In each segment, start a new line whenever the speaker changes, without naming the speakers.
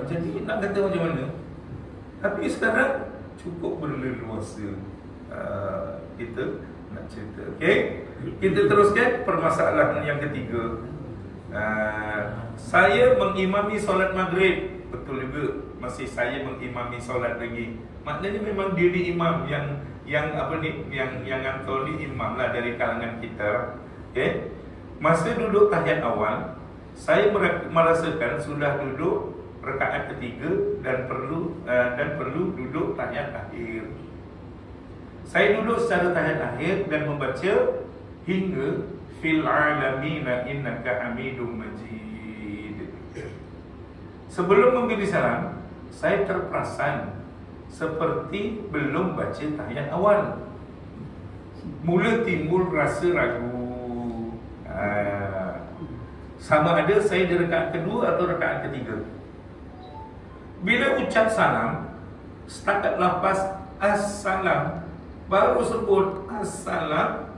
Jadi nak kata macam mana? Tapi sekarang cukup berleluasa kita nak cerita. Okey, kita teruskan permasalahan yang ketiga. Saya mengimami solat maghrib. Betul juga, masih saya mengimami solat lagi. Maknanya memang dia ni imam yang apa ni, yang engkau ni imam lah dari kalangan kita. Okey, masa duduk tahiyat awal, saya merasakan sudah duduk rakaat ketiga dan perlu duduk tahiyat akhir. Saya duduk secara tahiyat akhir dan membaca hingga fil alamina innaka hamidum majid. Sebelum memberi salam, saya terperasan seperti belum baca tahiyat awal. Mula timbul rasa ragu, sama ada saya di rakaat kedua atau rakaat ketiga. Bila ucap salam, setakat lafaz assalam, baru sebut assalam,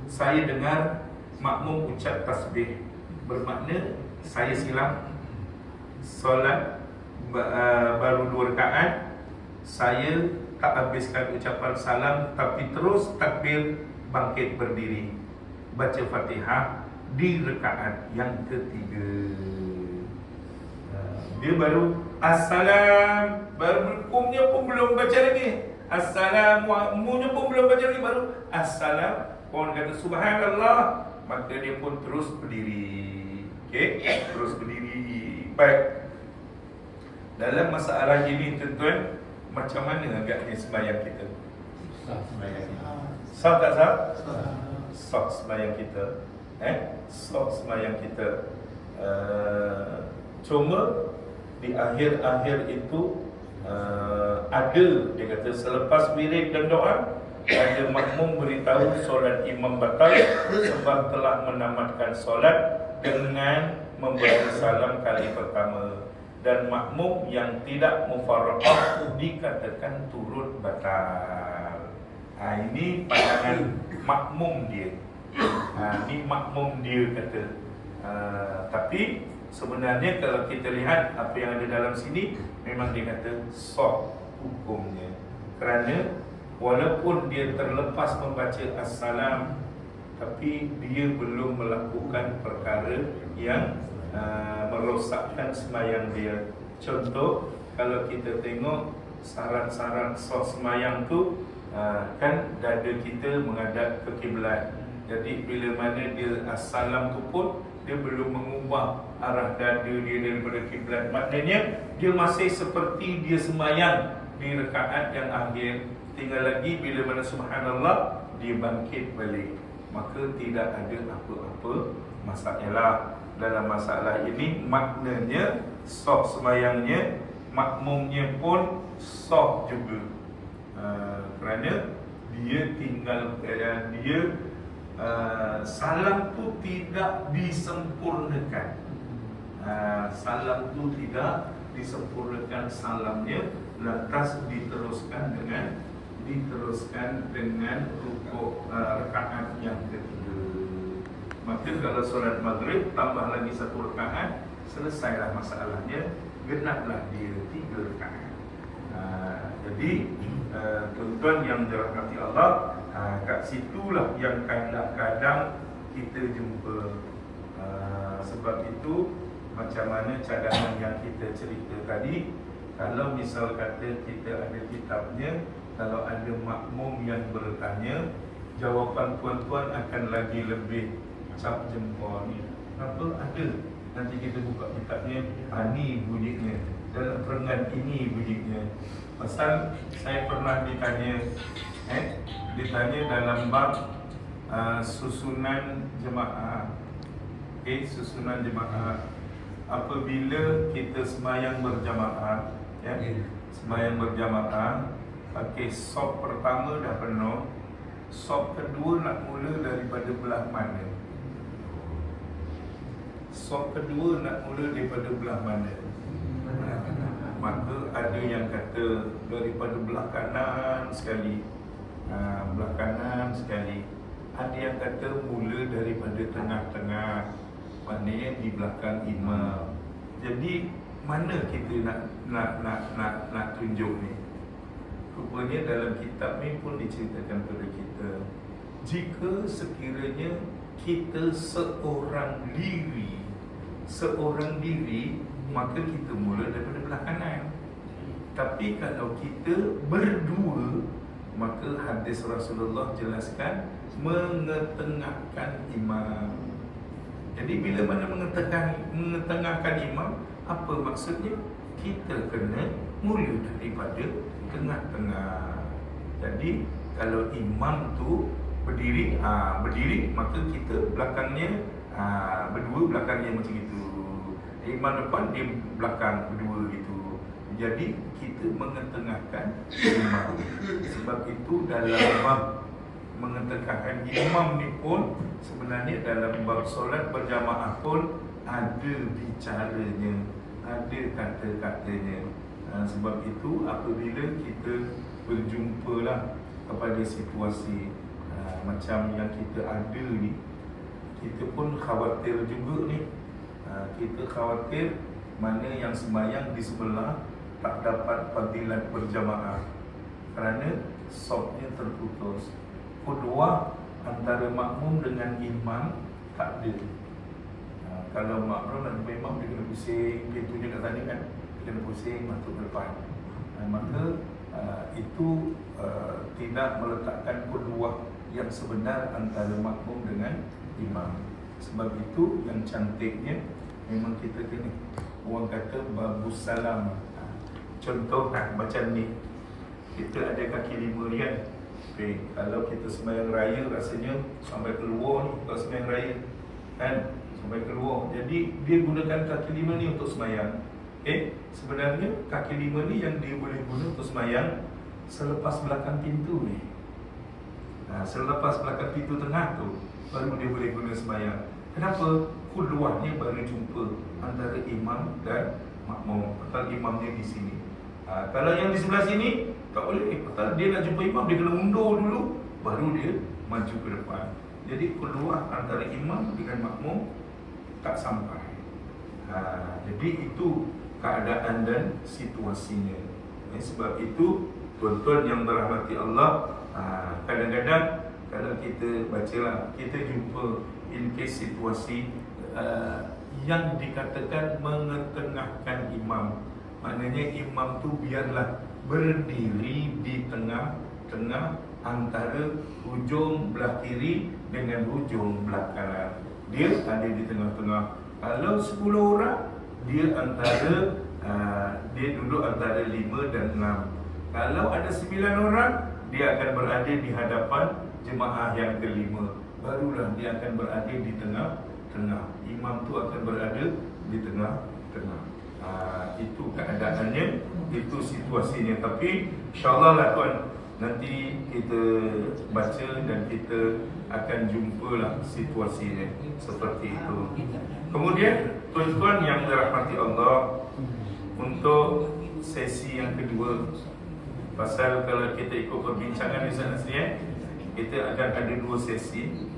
saya dengar makmum ucap tasbih. Bermakna saya silap. Solat baru 2 rakaat, saya tak habiskan ucapan salam, tapi terus takbir, bangkit berdiri, baca Fatihah di rakaat yang ketiga. Dia baru assalam, baru rukunya pun belum baca lagi. Assalamualaikum pun belum baca lagi, baru assalam. Orang kata subhanallah, maka dia pun terus berdiri. Okey, terus berdiri. Baik. Dalam masalah ini tuan-tuan, macam mana agaknya sembahyang kita? Sah tak sah? Sah sembahyang kita. Sah sembahyang kita. Cuma di akhir-akhir itu ada, dia kata selepas wirid dan doa, ada makmum beritahu solat imam batal sebab telah menamatkan solat dengan memberi salam kali pertama, dan makmum yang tidak mufaraqah dikatakan turut batal. Ini pandangan makmum dia. Ini makmum dia kata. Tapi sebenarnya kalau kita lihat apa yang ada dalam sini, memang dia kata sah hukumnya. Kerana walaupun dia terlepas membaca assalam, tapi dia belum melakukan perkara yang merosakkan sembahyang dia. Contoh, kalau kita tengok syarat-syarat sah sembahyang tu, kan dada kita menghadap ke kiblat. Jadi bila mana dia assalam tu pun dia belum mengubah arah dada dia daripada kiblat. Maknanya dia masih seperti dia sembahyang di rakaat yang akhir. Tinggal lagi bila mana subhanallah dia bangkit balik. Maka tidak ada apa-apa masalah dalam masalah ini. Maknanya sah sembahyangnya, makmumnya pun sah juga. Kerana dia tinggal salam tu tidak disempurnakan. Salam tu tidak disempurnakan salamnya, lantas diteruskan dengan rukuk rakaat yang ketiga. Maka kalau solat maghrib tambah lagi 1 rakaat, selesailah masalahnya, genaplah dia 3 rakaat. Jadi tuan-tuan yang dirahmati Allah, kat situlah yang kadang-kadang kita jumpa. Sebab itu macam mana cadangan yang kita cerita tadi, kalau misal kata kita ada kitabnya, kalau ada makmum yang bertanya, jawapan tuan-tuan akan lagi lebih cap jempol ni. Kenapa ada? Nanti kita buka kitabnya, ni bunyinya, dalam perengan ini bunyinya. Pasal saya pernah ditanya dalam bab susunan jemaah. Susunan jemaah. Apabila kita sembahyang berjamaah, sembahyang berjamaah, pakai sop pertama dah penuh, sop kedua nak mula daripada belah mana? Sop kedua nak mula daripada belah mana? Maka ada yang kata daripada belah kanan sekali, belah kanan sekali. Ada yang kata mula daripada tengah-tengah, maknanya di belakang imam. Jadi mana kita nak tunjuk ni? Rupanya dalam kitab ni pun diceritakan kepada kita, jika sekiranya kita seorang diri, maka kita mula daripada belah kanan. Tapi kalau kita berdua, maka hadis Rasulullah jelaskan mengetengahkan imam. Jadi bila mana mengetengahkan imam, apa maksudnya? Kita kena mula daripada tengah-tengah. Jadi kalau imam tu berdiri, maka kita belakangnya berdua, belakangnya macam itu. Imam depan, dia belakang berdua gitu. Jadi kita mengetengahkan imam. Sebab itu dalam bab mengetengahkan imam ni pun sebenarnya dalam bab solat berjamaah pun ada bicaranya, ada kata-katanya. Sebab itu apabila kita berjumpalah kepada situasi macam yang kita ada ni, kita pun khawatir juga ni. Kita khawatir mana yang sembahyang di sebelah tak dapat fadilat berjamaah kerana safnya terputus. Kedua, antara makmum dengan imam tak ada. Kalau makmum dan imam, dia kena pusing pintunya kat sana kan, dia kena pusing masuk ke depan. Maka itu tidak meletakkan kedua yang sebenar antara makmum dengan imam. Sebab itu yang cantiknya memang kita kena, orang kata babus salam. Contoh macam ni, kita ada kaki 5 ni kan. Okay. Kalau kita sembahyang raya, rasanya sampai keluar ni, kalau sembahyang raya kan, sampai keluar. Jadi dia gunakan kaki 5 ni untuk sembahyang. Okay. Sebenarnya kaki 5 ni yang dia boleh guna untuk sembahyang selepas belakang pintu ni. Selepas belakang pintu tengah tu, baru dia boleh guna sembahyang. Kenapa? Keluarnya baru jumpa antara imam dan makmum. Pasal imamnya di sini. Kalau yang di sebelah sini tak boleh. Pasal dia nak jumpa imam, dia kena undur dulu, baru dia maju ke depan. Jadi keluar antara imam dengan makmum tak sampai. Jadi itu keadaan dan situasinya. Sebab itu tuan-tuan yang dirahmati Allah, kadang-kadang kalau kita bacalah, kita jumpa in case situasi yang dikatakan mengetengahkan imam. Maknanya imam tu biarlah berdiri di tengah-tengah antara hujung belah kiri dengan hujung belah kanan. Dia ada di tengah-tengah. Kalau 10 orang, dia duduk antara 5 dan 6. Kalau ada 9 orang, dia akan berada di hadapan jemaah yang kelima. Barulah dia akan berada di tengah-tengah. Imam tu akan berada di tengah-tengah. Itu keadaannya, itu situasinya. Tapi insyaAllah lah tuan, nanti kita baca dan kita akan jumpalah situasinya seperti itu. Kemudian tuan-tuan yang dirahmati Allah, untuk sesi yang kedua, pasal kalau kita ikut perbincangan di sana sini, kita akan ada 2 sesi.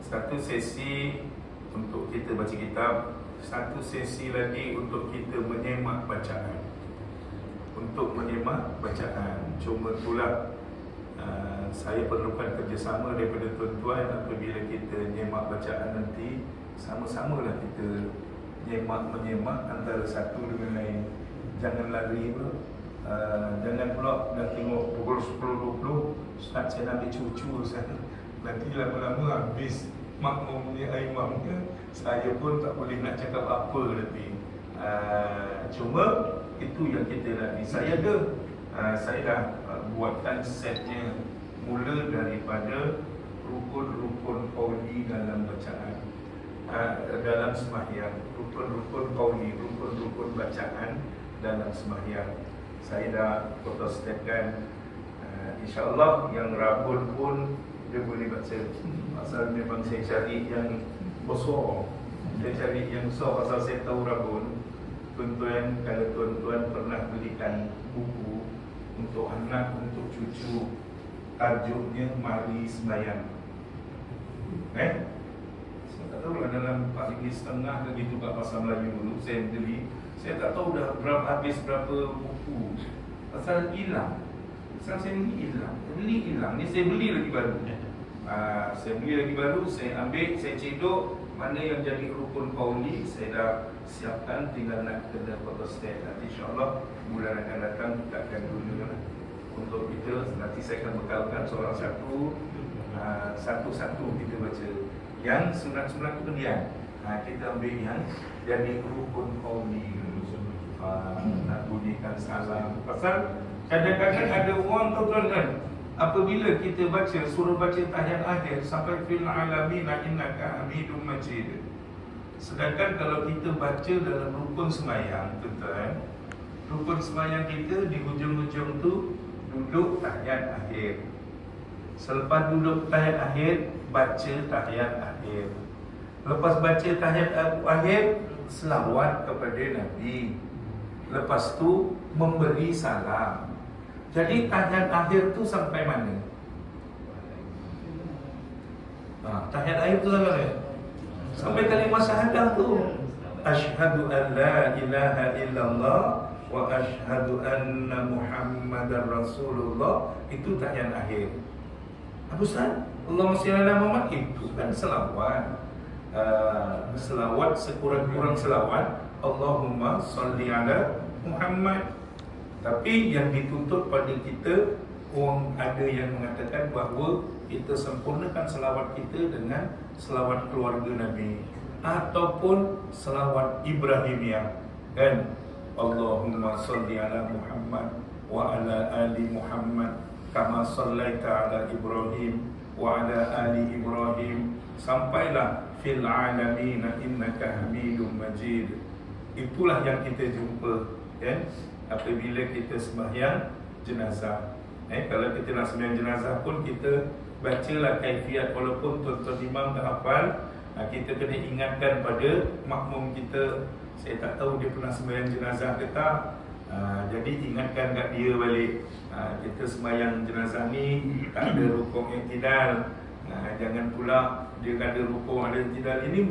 Satu sesi untuk kita baca kitab, satu sesi lagi untuk kita menyemak bacaan. Untuk menyemak bacaan. Cuma itulah saya perlukan kerjasama daripada tuan-tuan. Apabila kita nyemak bacaan nanti, sama-samalah kita menyemak antara satu dengan lain. Jangan lari pula. Jangan pula dah tengok pukul 10.20, Ustaz saya nak ambil cucu sana. Nanti lama-lama habis makmumnya, imamnya, saya pun tak boleh nak cakap apa nanti. Cuma itu yang kita nak. Saya dah buatkan setnya, mula daripada rukun-rukun qauli dalam bacaan, dalam sembahyang, rukun-rukun qauli, rukun-rukun bacaan dalam sembahyang. Saya dah fotostatkan. InsyaAllah yang rabun pun dia boleh baca. Pasal memang saya cari yang besar. Saya cari yang besar pasal saya tahu rabun. Tuan-tuan, kalau tuan-tuan pernah belikan buku untuk anak, untuk cucu, tajuknya Mari Sembahyang. Saya tak tahu lah dalam 4.5 ke gitu kat pasar Melayu dulu saya beli. Saya tak tahu dah habis berapa buku. Pasal hilang. Pasal saya beli hilang. Ni saya beli lagi baru. Saya beli lagi baru, saya ambil, saya cedok. Mana yang jadi rukun qauli saya dah siapkan, tinggal nak kena photostat. Nanti insyaAllah bulan akan datang kita akan guna untuk kita. Nanti saya akan bekalkan seorang satu-satu kita baca. Yang sunat-sunat kemudian kita ambil yang jadi rukun qauli. Nak bunyikan salam. Pasal kadang-kadang ada orang tuan-tuan, apabila kita suruh baca tahiyat akhir sampai fil alamin innaka hamidum majid. Sedangkan kalau kita baca dalam rukun sembahyang, tuan-tuan, rukun sembahyang kita di hujung-hujung tu duduk tahiyat akhir. Selepas duduk tahiyat akhir, baca tahiyat akhir. Lepas baca tahiyat akhir, selawat kepada Nabi. Lepas tu memberi salam. Jadi tahiyat akhir tu sampai mana? Tahiyat akhir tu sampai mana? Sampai kalimah syahadah tu. Asyhadu an la ilaha illallah wa asyhadu anna Muhammadar Rasulullah. Itu tahiyat akhir. Apa Ustaz? Allahumma shalli ala Muhammad. Itu kan selawat. Selawat sekurang-kurang selawat. Allahumma shalli ala Muhammad. Tapi yang dituntut pada kita, orang ada yang mengatakan bahawa kita sempurnakan selawat kita dengan selawat keluarga Nabi ataupun selawat Ibrahimiyah, kan? Allahumma shalli ala Muhammad wa ala ali Muhammad kama sallaita ala Ibrahim wa ala ali Ibrahim sampailah fil alamin innaka Hamidum Majid. Itulah yang kita jumpa, kan? Apabila kita sembahyang jenazah. Kalau kita nak sembahyang jenazah pun kita bacalah kaifiat, walaupun tuan-tuan imam tak hafal, kita kena ingatkan pada makmum kita. Saya tak tahu dia pernah sembahyang jenazah ke tak. Jadi ingatkan kat dia balik. Kita sembahyang jenazah ni tak ada rukuk i'tidal. Jangan pula dia ada rukuk ada i'tidal. Ini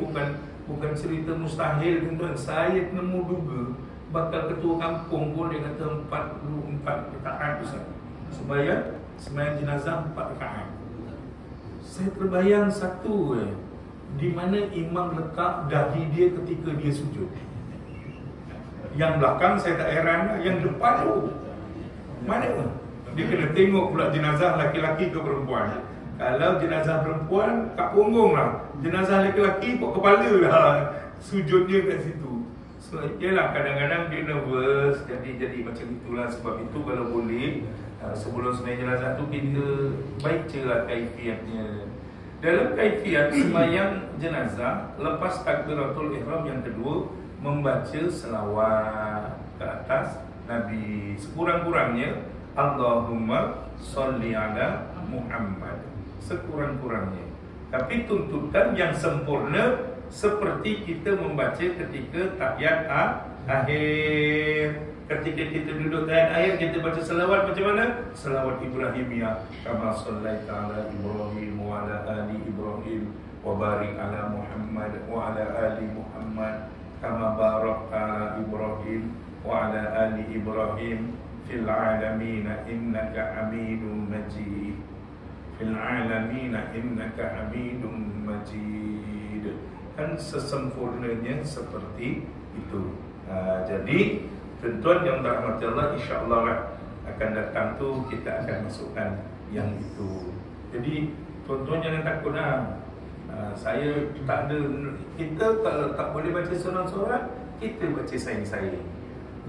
bukan cerita mustahil, tuan-tuan. Saya nemu duga bakal ketua kampung pun dia kata 44 rakaat Ustaz. Sembahyang jenazah 4 rakaat. Saya terbayang satu di mana imam letak dahi dia ketika dia sujud. Yang belakang saya tak heran, yang depan tu mana? Dia kena tengok pula jenazah laki-laki ke perempuan. Kalau jenazah perempuan kat punggung lah, jenazah laki-laki kat kepala lah sujudnya kat situ. So, ialah kadang-kadang dia nervous, jadi macam itulah. Sebab itu kalau boleh sebelum sembahyang jenazah tu kita bacalah kaifiatnya. Dalam kaifiat sembahyang jenazah, lepas takbiratul ihram yang kedua, membaca selawat ke atas Nabi. Sekurang-kurangnya Allahumma sholli ala Muhammad. Sekurang-kurangnya. Tapi tuntutan yang sempurna seperti kita membaca ketika tahiyat akhir. Ketika kita duduk tahiyat akhir, kita baca selawat macam mana? Selawat Ibrahimiyah. Kama sallaita ala Ibrahim wa ala ali Ibrahim wa barik ala Muhammad wa ala ali Muhammad kama barakta ala Ibrahim wa ala ali Ibrahim fil alamin innaka Hamidum Majid. Fil alamin innaka Hamidum Majid. Kan sesempurnanya seperti itu. Jadi tuan-tuan yang dirahmati Allah, insya-Allah lah akan datang tu kita akan masukkan yang itu. Jadi tuan-tuan jangan takut lah. Saya tak ada, kita kalau tak boleh baca seorang-seorang, kita baca sayang-sayang.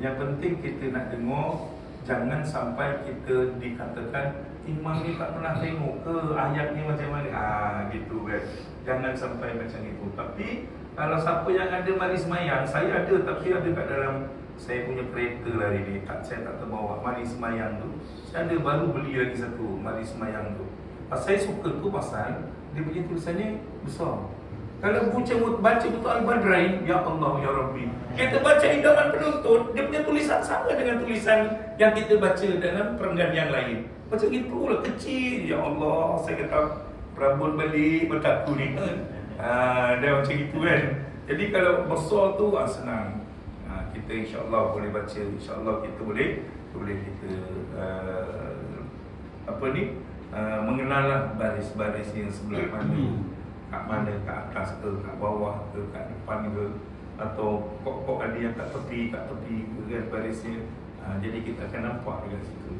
Yang penting kita nak dengar. Jangan sampai kita dikatakan imam ni tak pernah tengok ke ayat ni macam mana, gitu kan. Jangan sampai macam itu. Tapi kalau siapa yang ada mari semayang, saya ada, tapi ada kat dalam saya punya kereta lah ini. Saya tak terbawa mari semayang tu. Saya ada baru beli lagi satu mari semayang tu. Saya suka tu pasal dia punya tulisannya besar. Kalau baca betul Al-Badrai, ya Allah ya Rabbi, kita baca idaman penuntut, dia punya tulisan sama dengan tulisan yang kita baca dalam perenggan yang lain. Macam itulah kecil, ya Allah. Saya kata Prabun balik bertaku ni. Dia macam itu kan. Jadi kalau besar tu senang. kita insya-Allah boleh baca, insya-Allah kita boleh kita mengenallah baris-baris yang sebelah mana, kat mana, kat atas ke, kat bawah ke, kat depan ke, atau pokok ada yang kat tepi kan barisnya. Jadi kita akan nampak dekat situ.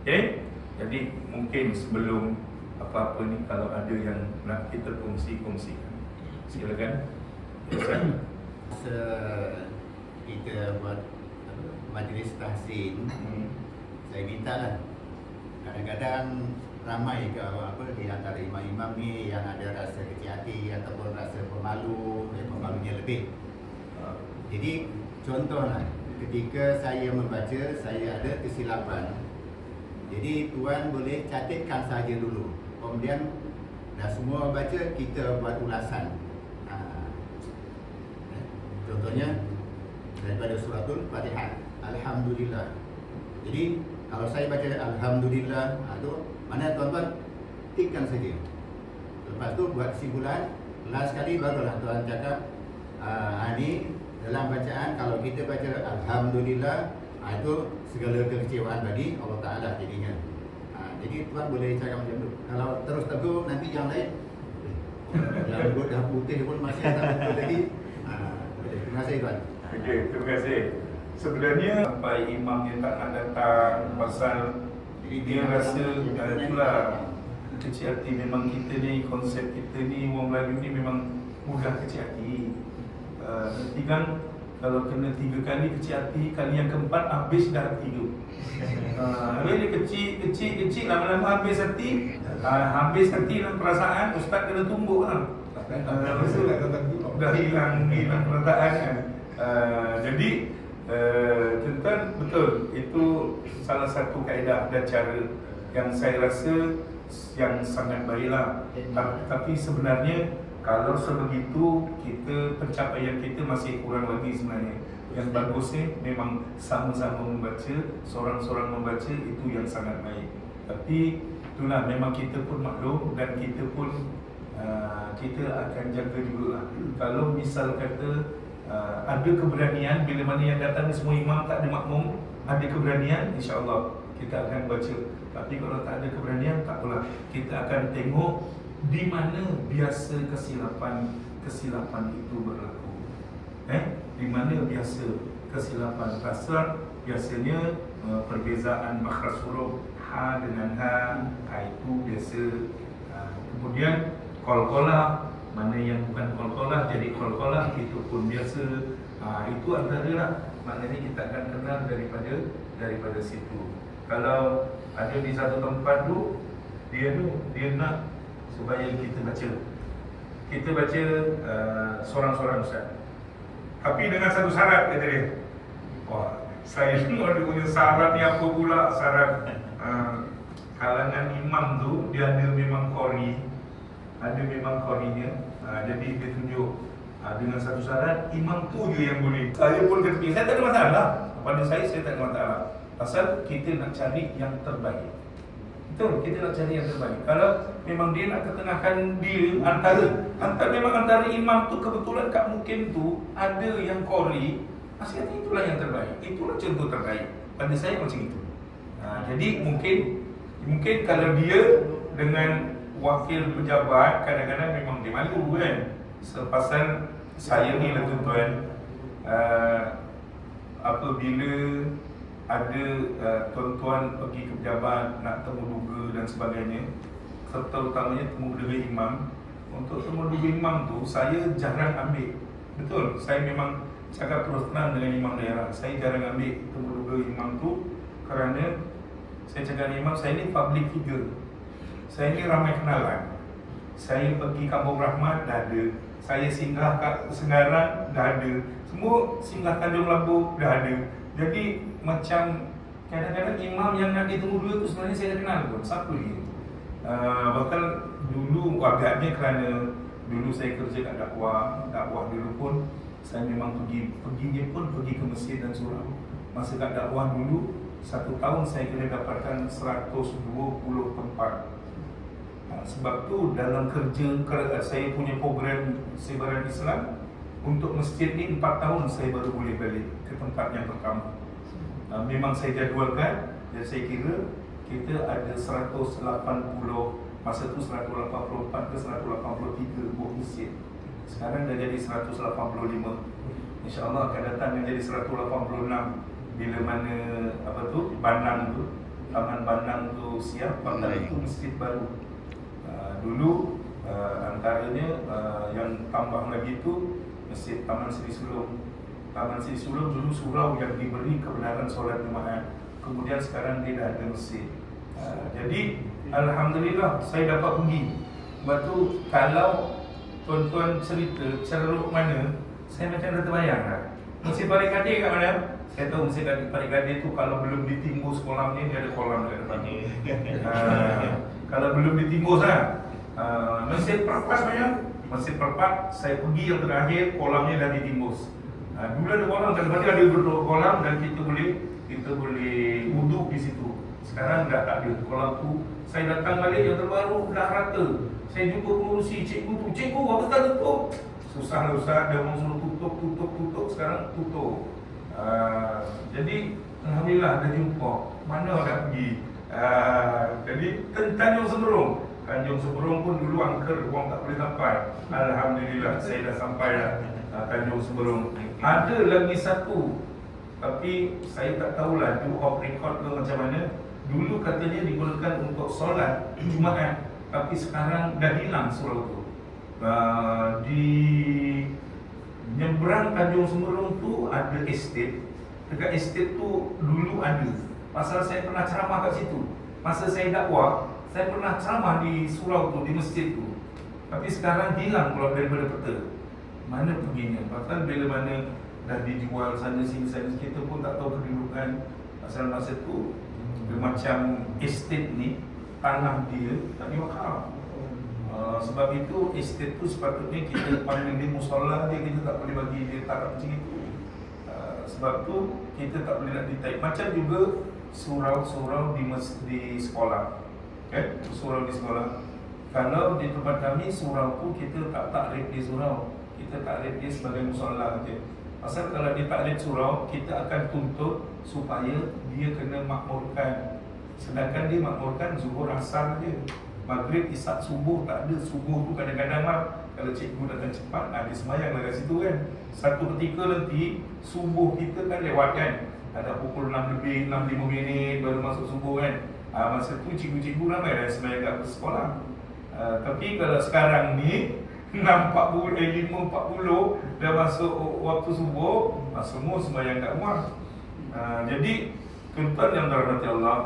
Okey? Jadi mungkin sebelum apa-apa ni, kalau ada yang nak kita kongsikan, silakan.
Masa kita buat majlis tahsin, saya minta lah, kadang-kadang ramai ke di antara imam-imam ni yang ada rasa kecil hati ataupun rasa pemalu, pemalunya lebih. Jadi contohlah, ketika saya membaca, saya ada kesilapan, jadi tuan boleh catatkan saja dulu, kemudian dah semua baca, kita buat ulasan. Contohnya daripada suratul Fatihah, Alhamdulillah. Jadi kalau saya baca Alhamdulillah, itu mana tuan-tuan tikkan saja. Lepas tu buat kesimpulan, last kali barulah tuan cakap, ini dalam bacaan kalau kita baca Alhamdulillah, itu segala kekecewaan bagi Allah Ta'ala jadinya. Jadi tuan boleh cakap macam tu. Kalau terus tegur, nanti yang lain rambut dah putih pun masih tak betul lagi. Terima kasih tuan.
Okey, terima kasih. Sebenarnya sampai imam yang tak nak datang pasal dia rasa itulah kecil hati. Memang kita ni, konsep kita ni, orang Melayu ni memang mudah kecil hati. Nanti kan kalau kena 3 kali kecil hati, kali yang keempat habis dah hati tu. Dia kecil lama-lama habis hati. Habis hati dan perasaan, ustaz kena tumbuk lah. Dah hilang perasaan kan. Jadi tuan-tuan, betul, itu salah satu kaedah dan cara yang saya rasa yang sangat baiklah. Tapi sebenarnya kalau sebegitu, kita pencapaian kita masih kurang lagi sebenarnya. Yang bagusnya memang sama-sama membaca, seorang-seorang membaca, itu yang sangat baik. Tapi itulah, memang kita pun maklum dan kita pun kita akan jaga jugalah. Kalau misal kata ada keberanian, bila mana yang datang semua imam tak ada makmum, ada keberanian, insya-Allah kita akan baca. Tapi kalau tak ada keberanian, tak apalah, kita akan tengok di mana biasa kesilapan itu berlaku. Di mana biasa kesilapan kasar, biasanya perbezaan makhraj huruf ha dengan ha, itu biasa. Kemudian qalqalah, mana yang bukan qalqalah jadi qalqalah, itu pun biasa. Itu antara lah, maknanya kita akan kenal daripada situ. Kalau ada di satu tempat tu, dia nak supaya kita baca seorang-seorang ustaz, tapi dengan satu syarat, kata dia. Wah, saya tengok dia punya syarat ni apa pula syarat. Kalangan imam tu dia ada memang qorinya. Jadi dia tunjuk dengan satu syarat, imam tu je yang boleh. Saya pun kata, saya tak ada masalah. Pada saya tak ada masalah. Pasal kita nak cari yang terbaik. Betul, kita nak cari yang terbaik. Kalau memang dia nak ketengahkan dia antara imam tu, kebetulan kat mungkin tu ada yang qori, maksudnya itulah yang terbaik. Itulah contoh terbaik. Pada saya macam itu. Jadi mungkin kalau dia dengan wakil pejabat, kadang-kadang memang dia malu kan. Pasal saya ni lah tuan-tuan, apabila ada tuan-tuan pergi ke pejabat nak temu duga dan sebagainya, terutamanya temu duga imam. Untuk temu duga imam tu saya jarang ambil. Betul, saya memang cakap terus terang dengan imam daerah, saya jarang ambil temu duga imam tu, kerana saya cakap dengan imam, saya ni public figure, saya ni ramai kenalan. Saya pergi Kampung Rahmat dah ada, saya singgah kat Segaran dah ada, semua singgah Tanjung Labu dah ada. Jadi macam kadang-kadang imam yang nak ditemu dua tu sebenarnya saya dah kenal pun, siapa dia. Bahkan dulu agaknya kerana dulu saya kerja kat dakwah dulu pun saya memang perginya pun pergi ke masjid dan surau. Masa kat dakwah dulu, 1 tahun saya kena dapatkan 120 tempat. Sebab tu dalam kerja saya punya program sebaran Islam untuk masjid ni 4 tahun saya baru boleh balik ke ke tempat yang pertama. Memang saya jadualkan dan saya kira kita ada 180, masa tu 184 ke 183 buah masjid. Sekarang dah jadi 185. InsyaAllah akan datang menjadi 186 bila mana Banang tu, Taman Banang tu siap, maka itu masjid baru. Dulu antaranya yang tambah lagi tu Masjid Taman Seri Sulong. Taman Seri Sulong dulu surau yang diberi kebenaran solat Jumaat. Kemudian sekarang dia dah ada masjid. Jadi alhamdulillah saya dapat pergi. Sebab tu kalau tuan-tuan cerita ceruk mana, saya macam dah terbayang dah. Masjid Parik Kadir kat mana? Saya tahu Masjid Parik Kadir tu kalau belum ditimbus kolam ni, dia ada kolam dekat depan ni. Kalau belum ditimbus lah. Masjid Perpat banyak. Masjid Perpat saya pergi yang terakhir, kolamnya dah ditimbus. Dulu ada kolam, tadi ada dua kolam dan kita boleh wuduk di situ. Sekarang dah tak ada kolam tu. Saya datang balik yang terbaru dah rata. Saya jumpa pengurusi, cikgu tu, cikgu apa tak tutup? Susah lah Ustaz, dia orang suruh tutup, sekarang tutup. Jadi alhamdulillah dah jumpa. Mana nak pergi? Jadi Tanjung Seberong. Tanjung Seberong pun dulu angker, orang tak boleh sampai. Alhamdulillah saya dah sampai dah Tanjung Seberong. Ada lagi satu, tapi saya tak tahulah itu off record ke macam mana. Dulu katanya digunakan untuk solat Jumaat, tapi sekarang dah hilang surau tu. Di nyebrang Tanjung Seberong tu ada estate. Dekat estate tu dulu ada. Pasal saya pernah ceramah kat situ. Masa saya dakwah, saya pernah ceramah di surau tu, di masjid tu. Tapi sekarang hilang pula daripada peta. Mana perginya? Pasal bila mana dah dijual sana sini, kita pun tak tahu kedudukan. Pasal masa tu dia macam estate ni, tanah dia tak diwakaf. Sebab itu estate tu sepatutnya kita panggil dia musola dia, kita tak boleh bagi dia taraf macam itu. Sebab tu kita tak boleh nak detail. Macam juga surau-surau di sekolah. Surau di sekolah. Kalau di tempat kami surau tu kita tak takrif di surau, kita takrif dia sebagai musola saja. Pasal kalau dia takrif surau, kita akan tuntut supaya dia kena makmurkan. Sedangkan dia makmurkan zuhur asar je. Maghrib, isyak, subuh tak ada. Subuh tu kadang-kadang lah, kalau cikgu datang cepat, dia semayang lah kat situ kan. Satu ketika nanti subuh kita kan lewat kan, ada pukul 6 lebih, 6-5 minit baru masuk subuh kan. Masa tu cikgu-cikgu ramai dah semayang kat sekolah. Tapi kalau sekarang ni 5.40 dah masuk waktu subuh, semua semayang kat rumah. Jadi tuan-tuan yang dirahmati Allah,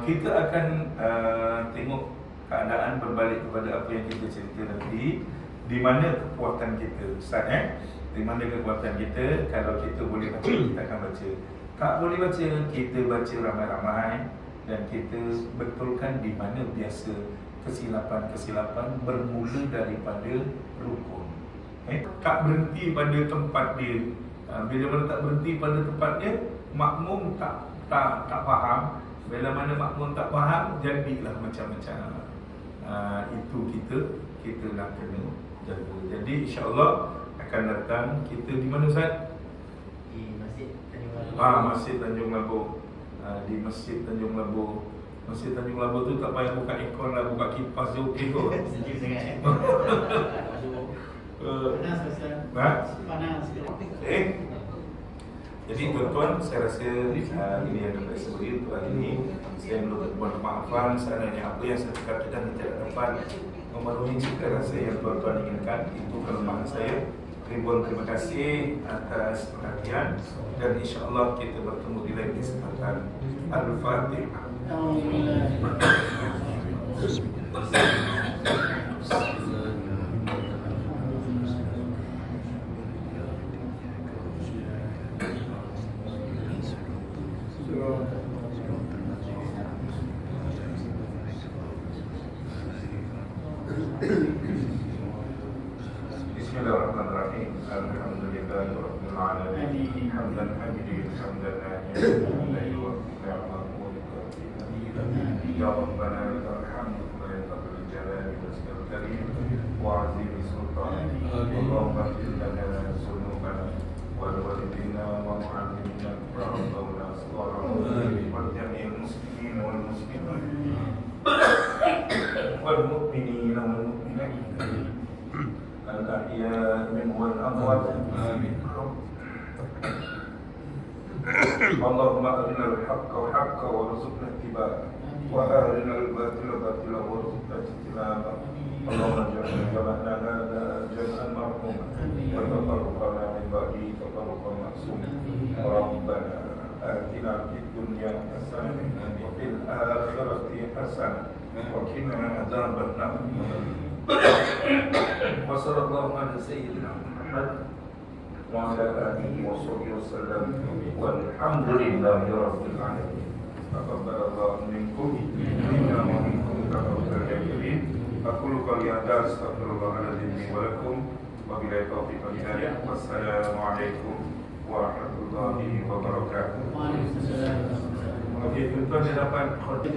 kita akan tengok keadaan berbalik kepada apa yang kita cerita nanti. Di mana kekuatan kita, Ustaz di mana kekuatan kita. Kalau kita boleh baca, kita akan baca. Tak boleh baca, kita baca ramai-ramai. Dan kita betulkan di mana biasa kesilapan-kesilapan bermula daripada rukun. Tak berhenti pada tempat dia. Bila mana tak berhenti pada tempat dia, makmum tak faham. Bila mana makmum tak faham, jadilah macam-macam. Itu kita nak kena jaga. Jadi insya-Allah akan datang kita di mana Ustaz?
Di Masjid Tanjung Labu.
Masjid Tanjung Labu. Di Masjid Tanjung Labu. Masjid Tanjung Labu tu tak payah buka aircon lah, buka kipas je okey kot.
Sejuk sangat. Panas Ustaz. Panas.
Jadi tuan-tuan, saya rasa ini yang dapat saya beri untuk hari ini. Saya belum buat kemaafan, seandainya apa yang saya katakan tidak dapat memenuhi cita rasa yang tuan-tuan inginkan. Itu kelemahan saya. Ribuan terima kasih atas perhatian. Dan insyaAllah kita bertemu di lain kesempatan. Al-Fatihah. Bismillahirrahmanirrahim. Alhamdulillahirabbil alamin. Hamdan hamidin hamdan ya Rabbana lakal hamdu wa lakal jalali wal karim wa azim sultan. Allahumma ighfir lana dhunubana wa li walidina الأحياء والأموات اللهم أرنا الحق حقا وارزقنا اتباعه وأرنا الباطل باطلا وارزقنا اجتنابه اللهم اجعلنا جمعنا هذا جمعا مرحوما وتفرقنا من بعده تفرقا معصوما ربنا آتنا في الدنيا حسنة وفي الآخرة حسنة وقنا عذاب النار وصلى الله على سيدنا محمد وعلى آله وصحبه وسلم والحمد لله رب العالمين تقبل الله منكم منا ومنكم تقبل الكريم أقول قولي هذا أستغفر الله العظيم لي ولكم وبالله التوفيق والهداية والسلام عليكم warahmatullahi wabarakatuh. Okey, tuan-tuan dah dapat khutbah.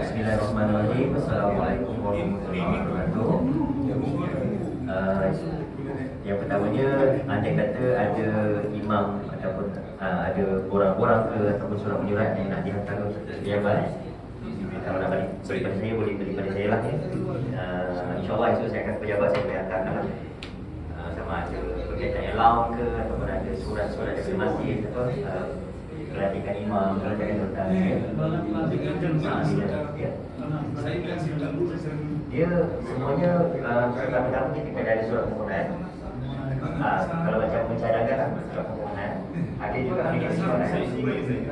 Bismillahirrahmanirrahim. Assalamualaikum warahmatullahi wabarakatuh. Yang pertamanya, andai kata ada imam ataupun ada orang-orang ke ataupun surat-menyurat yang nak dihantar ke pejabat, kalau nak balik daripada saya, boleh beli pada saya lah ya. InsyaAllah esok saya akan ke pejabat, saya boleh hantarkan lah. Sama ada berkaitan alarm ke ataupun ada surat-surat dari masjid atau pelantikan imam, pelantikan sultan ya. Dia semuanya pertama-tama kita kena ada surat permohonan. Kalau macam mencadangkan surat permohonan, ada juga surat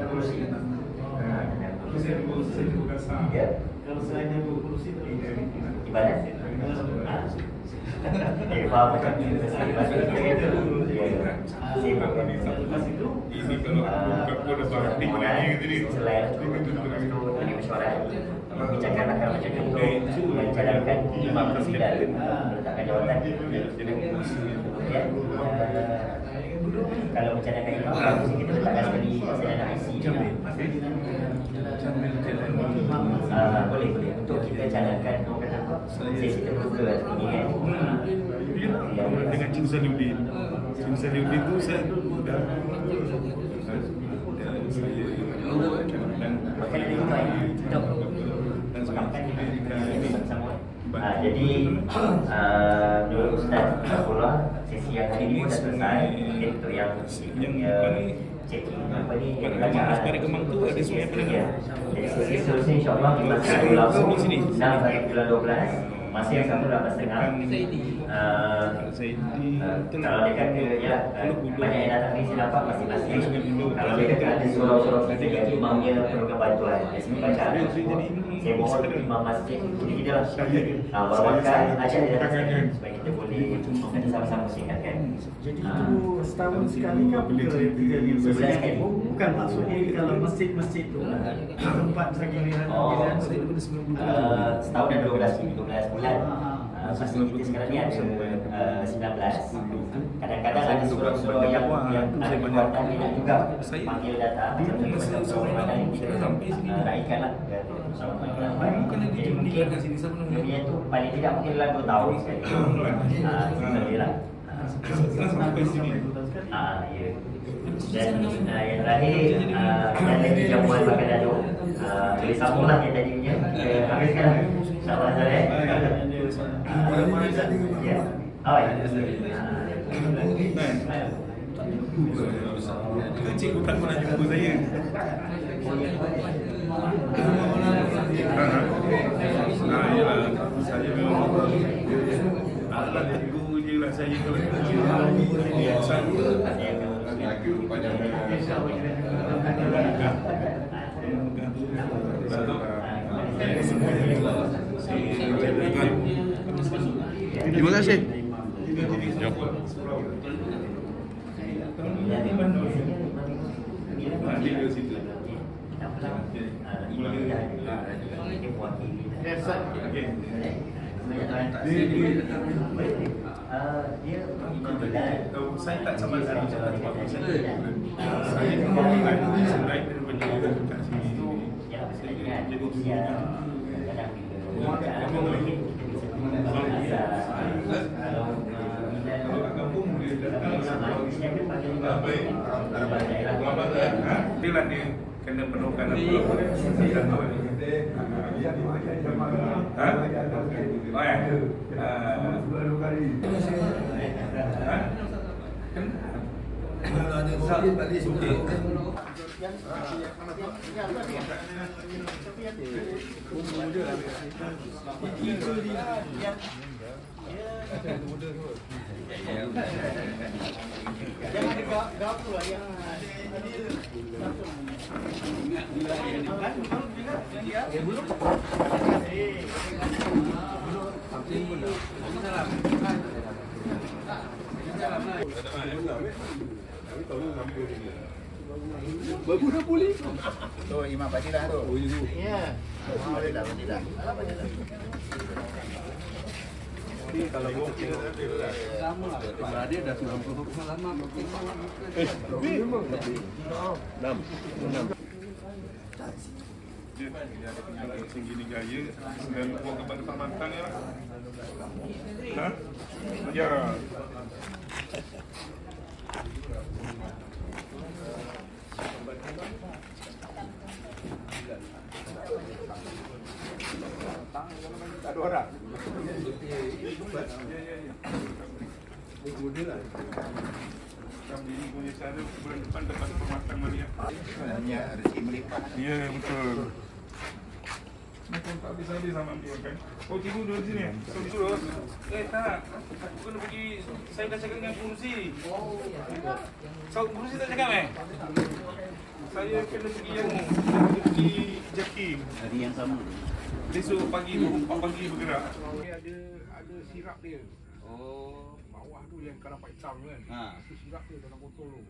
kursi. Ya.
Kalau saya berkursi
ibadat. Faham macam itu.
lepas itu
Ini kalau surat permohonan
selain itu ada mesyuarat membicarakan akan macam contoh mencadangkan imam presiden meletakkan jawatan. Kemudian kalau mencadangkan imam, kita letakkan sekali sedanak IC. Boleh untuk kita cadangkan sesi terbuka ini kan.
dengan Cik Zaliuddin. Cik Zaliuddin tu saya dah
makan ada juga untuk makan bersama. Jadi dulu Ustaz Abdullah sesi yang hari ini pun dah selesai. Mungkin untuk yang checking apa ni bacaan
pada Kemang tu ada sungai Penang.
Jadi sesi seterusnya insyaAllah di masa bulan 6 sampai bulan 12. Masa yang sama 8.30. Kalau dia kata ya banyak yang datang ni saya dapat masing-masing. Kalau dia kata ada surau-surau kita yang imamnya perlukan bantuan, saya baca. Saya mohon imam masjid kita lah bawakan ajak dia datang sini supaya kita boleh kita sama-sama singkatkan.
jadi itu setahun sekali kan sebulan sekali. Bukan maksudnya kalau masjid-masjid tu tempat giliran
setahun dan 12 bulan. Masjid kita sekarang ni ada 19. Kadang-kadang ada surau-surau yang ada kekuatan dia nak juga panggil datang macam surau-surau yang kita raikan lah. Jadi mungkin dunia tu paling tidak mungkin dalam 2 tahun sekali. Itu lah. Ya. Dan yang terakhir yang lagi jamuan makan dadu boleh sambung lah yang tadi punya kita habiskan lah insyaAllah Azhar ya. Oh ya.
Cikgu tak pernah jumpa saya. Yalah, saya memang alat tegur je lah saya kalau
Terima kasih.
saya tak sama sekali saya selain daripada kat sini dia kena penuhkan apa? Tidak tahu ni. Ha? Oh ya.
Kalau ada mobil balik sebut.
Jangan gap pula yang
Berbudak polis.
Tu Imam Fadilah tu.
Oh, itu.
Ya. Fadilah.
Kalau mau sama lah. Dia dah 90 halaman. Memang lebih. 6.
Dia ada tinggi ni gaya dan buang kepada permatan ya. Ha? Ya.
Ada orang. Model lah.
Kami ini punya cara bulan depan dapat permatan Maria.
Sebenarnya rezeki melimpah.
Ya betul. Macam tak habis-habis sama ambil kan. Oh tidur dulu sini. Tidur. Tak. Aku kena pergi. Saya dah cakap dengan pengurusi. Oh. So pengurusi tak cakap Saya kena pergi yang pergi Jakim.
Hari yang sama.
Besok pagi 4 pagi bergerak.
Ada sirap dia. Oh, bawah tu yang kalau hitam kan. Itu sirap dia dalam botol tu.